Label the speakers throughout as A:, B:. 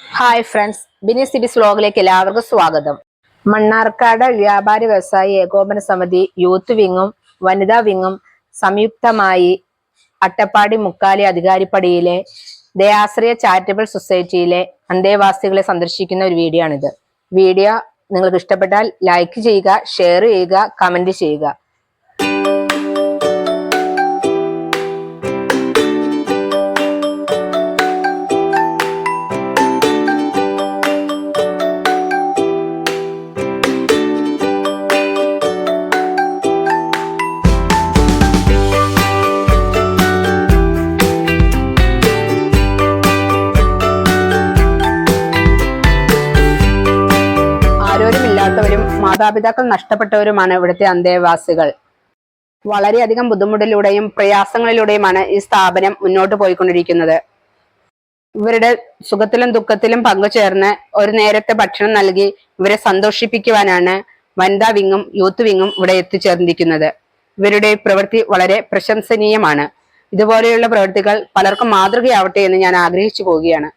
A: Hi friends, Bini Sibi's വ്ലോഗിലേക്ക് എല്ലാവർക്കും സ്വാഗതം. മണ്ണാർക്കാട് വ്യാപാരി വ്യവസായി ഏകോപന സമിതി യൂത്ത് വിങ്ങും വനിതാ വിങ്ങും സംയുക്തമായി അട്ടപ്പാടി മുക്കാലി അധികാരിപ്പടിയിലെ ദയാശ്രയ ചാരിറ്റബിൾ സൊസൈറ്റിയിലെ അന്തേവാസികളെ സന്ദർശിക്കുന്ന ഒരു വീഡിയോ ആണിത്. വീഡിയോ നിങ്ങൾക്ക് ഇഷ്ടപ്പെട്ടാൽ ലൈക്ക് ചെയ്യുക, ഷെയർ ചെയ്യുക, കമന്റ് ചെയ്യുക. ആരോരുമില്ലാത്തവരും മാതാപിതാക്കൾ നഷ്ടപ്പെട്ടവരുമാണ് ഇവിടുത്തെ അന്തേവാസികൾ. വളരെയധികം ബുദ്ധിമുട്ടിലൂടെയും പ്രയാസങ്ങളിലൂടെയുമാണ് ഈ സ്ഥാപനം മുന്നോട്ട് പോയിക്കൊണ്ടിരിക്കുന്നത്. ഇവരുടെ സുഖത്തിലും ദുഃഖത്തിലും പങ്കുചേർന്ന് ഒരു നേരത്തെ ഭക്ഷണം നൽകി ഇവരെ സന്തോഷിപ്പിക്കുവാനാണ് വനിതാ വിങ്ങും യൂത്ത് വിങ്ങും ഇവിടെ എത്തിച്ചേർന്നിരിക്കുന്നത്. ഇവരുടെ പ്രവൃത്തി വളരെ പ്രശംസനീയമാണ്. ഇതുപോലെയുള്ള പ്രവൃത്തികൾ പലർക്കും മാതൃകയാവട്ടെ എന്ന് ഞാൻ ആഗ്രഹിച്ചു പോവുകയാണ്.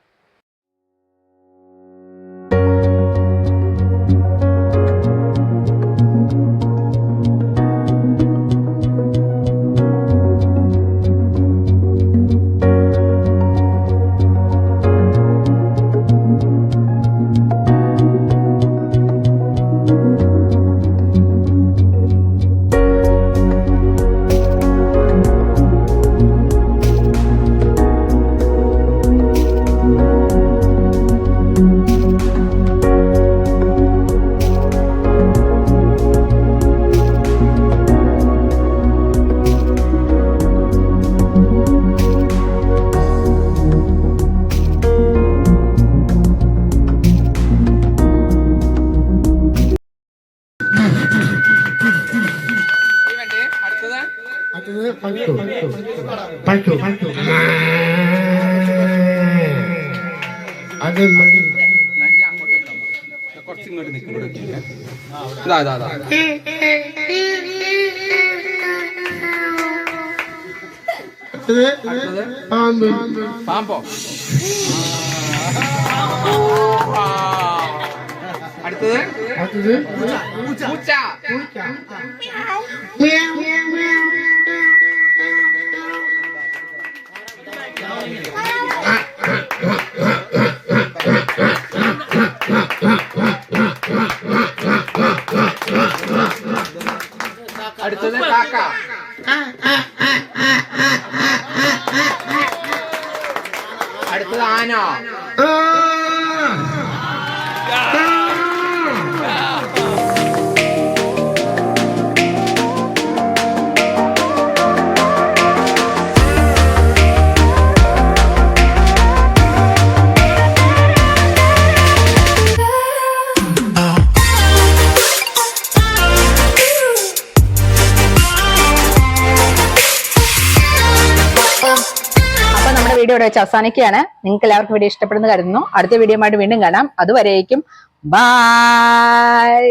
B: കുറച്ചിങ്ങോട്ട് നിൽക്കുന്നുണ്ട്. പാമ്പോ അടുത്തത് പൂച്ച. അടുത്തത് കാക്ക. അടുത്തത് ആന.
A: വീഡിയോ ഇവിടെ വെച്ച് അവസാനിക്കുകയാണ്. നിങ്ങൾക്ക് എല്ലാവർക്കും വീഡിയോ ഇഷ്ടപ്പെടുന്നു കരുതുന്നു. അടുത്ത വീഡിയോ ആയിട്ട് വീണ്ടും കാണാം. അതുവരേക്കും ബൈ.